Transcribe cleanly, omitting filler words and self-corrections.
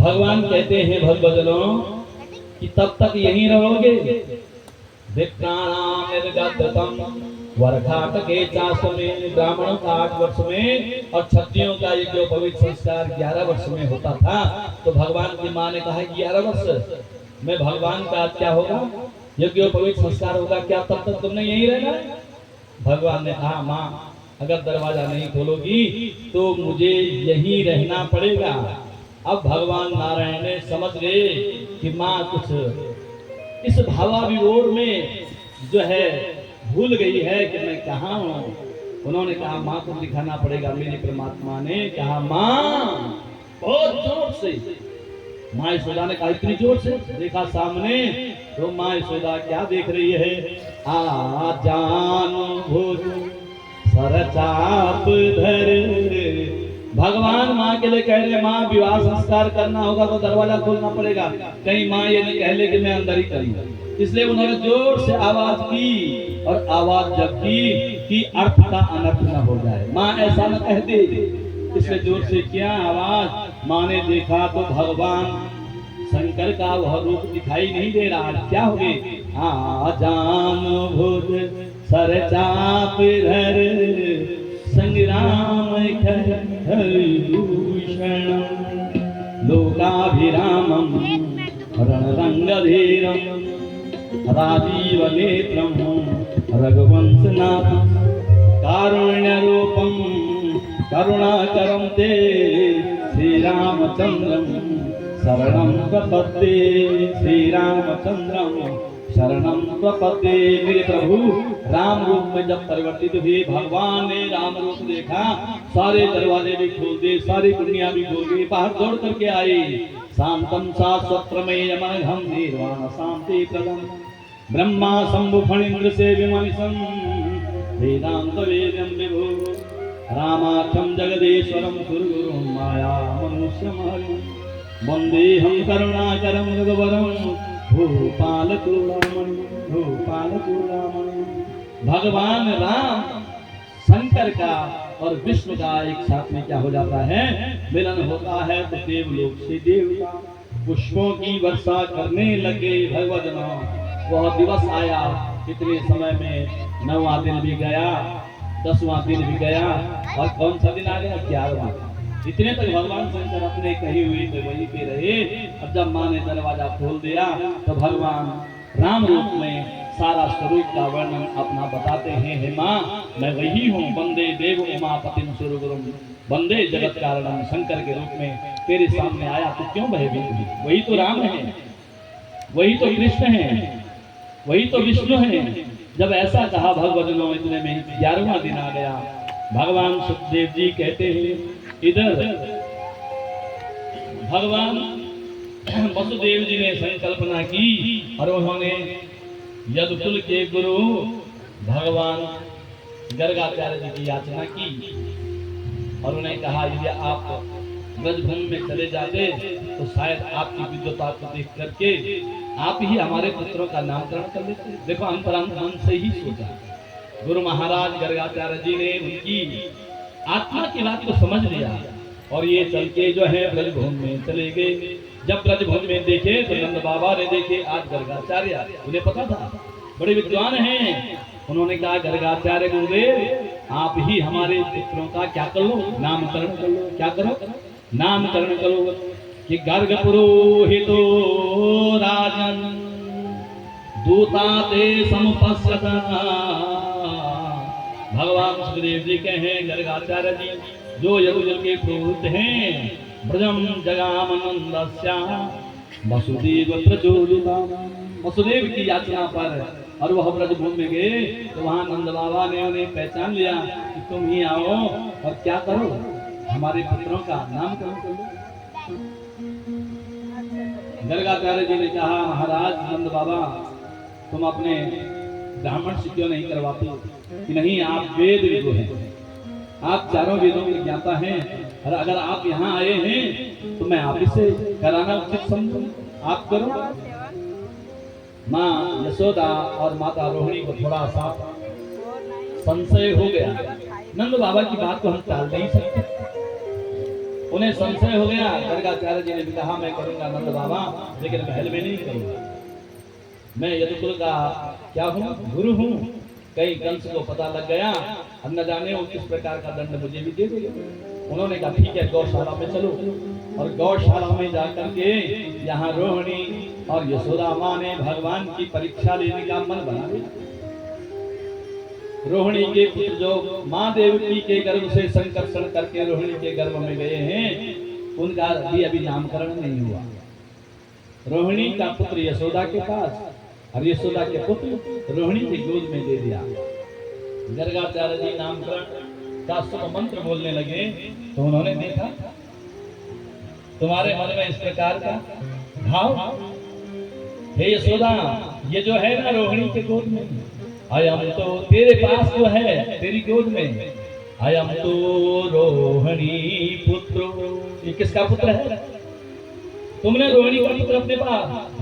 भगवान कहते हैं भक्तजनों कि तब तक यहीं रहोगे। विप्राणाम निर्गतम वर्षाटके चासमें, ब्राह्मणों का 8 वर्ष में और क्षत्रियों का ये जो पवित्र संस्कार 11 वर्ष में होता था। तो भगवान की माँ ने कहा 11 वर्ष में भगवान का क्या होगा, यज्ञ पवित्र संस्कार होगा क्या, तब तक तुमने यहीं रहना है। भगवान ने कहा माँ अगर दरवाजा नहीं खोलोगी तो मुझे यहीं रहना पड़ेगा। अब भगवान नारायण ने समझ गए कि माँ कुछ इस भावाविभोर में जो है भूल गई है कि मैं कहाँ हूँ। उन्होंने कहा माँ को दिखाना पड़ेगा। मेरी परमात्मा ने कहा माँ, बहुत जोर से। माँ यशोदा ने कहा इतनी जोर से, देखा सामने तो माँ यशोदा क्या देख रही है, आ जान भोज सरचाप धर। भगवान माँ के लिए कह रहे माँ विवाह संस्कार करना होगा तो दरवाजा खोलना पड़ेगा, कहीं माँ ये नहीं कह ले कि मैं अंदर ही करूँ। इसलिए उन्होंने जोर से आवाज की, और आवाज जब की कि अर्थ का अनर्थ न हो जाए, माँ ऐसा न कह दे, इसलिए जोर से किया आवाज। माँ ने देखा तो भगवान शंकर का वह रूप दिखाई नहीं दे रहा। क्या हो गए, आ जान भुज सर चाप धर, संग्राम हरिभूषण लोकाभिरामम रणरंगधीरम राजीव नेत्रम रघुवंशनाथम कारुण्य रूपम करुणाकरम ते श्री रामचंद्रम शरणं प्रपद्ये, श्री रामचंद्रम शरणं प्रपद्ये। मेरे प्रभु राम रूप में जब परिवर्तित हुए, भगवान ने राम रूप देखा, सारे दरवाजे भी खोल दिए, सारी कुंडियां भी खोल दी, बाहर दौड़ करके आई। शांतम शाश्वत्रमेय मनघम निर्वाण शांति प्रदम ब्रह्मा शंभु फणीन्द्र से विमनिशं वेदांत वेदम विभु रामाख्यम जगदीश्वरम सुरगुरुं माया मनुष्यमार्गं वंदेहं करुणाकरं रघुवरं भूपालचूड़ामणि भूपालचूड़ामणि। भगवान राम शंकर का और विष्णु का एक साथ में क्या हो जाता है, मिलन होता है तो देवलोक से देवता पुष्पों की वर्षा करने लगे। भगवदनों वह दिवस आया, कितने समय में 9वां दिन भी गया, 10वां दिन भी गया, और कौन सा दिन आ गया, 11वां। इतने तक भगवान शंकर अपने कही हुई तो वहीं पे रहे। अब जब माँ ने दरवाजा खोल दिया तो भगवान राम रूप में सारा स्वरूप का वर्णन अपना बताते हैं। हे माँ मैं वही हूँ, वंदे देव उमापतिम सुरगुरुम, वंदे जगत कारणम। शंकर के रूप में तेरे सामने आया तो क्यों भयभीत हुई, वही तो राम है, वही तो कृष्ण है, वही तो विष्णु है। जब ऐसा कहा भगवदनों, इतने में 11वां दिन आ गया। भगवान सुखदेव जी कहते हैं इधर भगवान वसुदेव जी ने संकल्पना की और उन्होंने यदुकुल के गुरु भगवान गर्गाचार्य जी की याचना की और उन्हें कहा यदि आप ब्रजभूमि में चले जाते तो शायद आपकी विद्वता को देख करके आप ही हमारे पुत्रों का नामकरण कर लेते। देखो हम परम मन से ही सोचा। गुरु महाराज गर्गाचार्य जी ने उनकी आत्मा की बात को समझ लिया और ये चल के जो है ब्रजभूमि में चले गए। जब ब्रजभूमि में देखे तो नंद बाबा ने देखे आज गर्गाचार्य, उन्हें पता था बड़े विद्वान हैं। उन्होंने कहा गर्गाचार्य गुरुदेव आप ही हमारे पुत्रों का क्या करो, नामकरण करो। क्या करो, नामकरण करो कि गर्ग पुरोहितो राजन दूता ते समुपस्यता। भगवान सुखदेव जी कहे गर्गाचार्य जी जो यदुकुल के पुरोहित हैं, ब्रजम जगामनंदस्या वसुदेव प्रचोदिता। वसुदेव की याचना पर और वह ब्रजभूमि में गए तो वहां नंद बाबा ने उन्हें पहचान लिया कि तुम ही आओ और क्या करो, हमारे पुत्रों का नामकरण करो। गर्गाचार्य जी ने कहा महाराज नंद बाबा तुम अपने ब्राह्मण से क्यों नहीं करवाते कि नहीं आप वेद विदु हैं, आप चारों वेदों के ज्ञाता हैं, और अगर आप यहाँ आए हैं तो मैं आप से कराना उचित समझूं, आप करो। माँ यशोदा और माता रोहिणी को थोड़ा सा संशय हो गया, नंद बाबा की बात को हम टाल नहीं सकते। उन्हें संशय हो गया। गर्गाचार्य जी ने भी कहा मैं करूंगा नंद बाबा, लेकिन महल में नहीं करूंगा। मैं यदुकुल का क्या हूँ, गुरु हूँ। कहीं कंस को पता लग गया, अब न जाने वो किस प्रकार का दंड मुझे भी दे देगा। उन्होंने कहा ठीक है, गौशाला में चलो। और गौशाला में जाकर के यहाँ रोहिणी और यशोदा माँ ने भगवान की परीक्षा लेने का मन बना लिया। रोहिणी के पुत्र जो माँ देवकी के गर्भ से संकर्षण करके रोहिणी के गर्भ में गए हैं, उनका भी अभी नामकरण नहीं हुआ। रोहिणी का पुत्र यशोदा के पास और यशोदा के पुत्र रोहिणी की गोद में दे दिया। गर्गाचार्य जी नामकरण का शुभ मंत्र बोलने लगे तो उन्होंने देखा तुम्हारे मन में इस प्रकार का भाव, हे यशोदा ये जो है ना रोहिणी के गोद में, अयम तो तेरे पास जो है तेरी गोद में, अयम तो रोहिणी पुत्र, ये किसका पुत्र है? तुमने रोहिणी का पुत्र अपने पास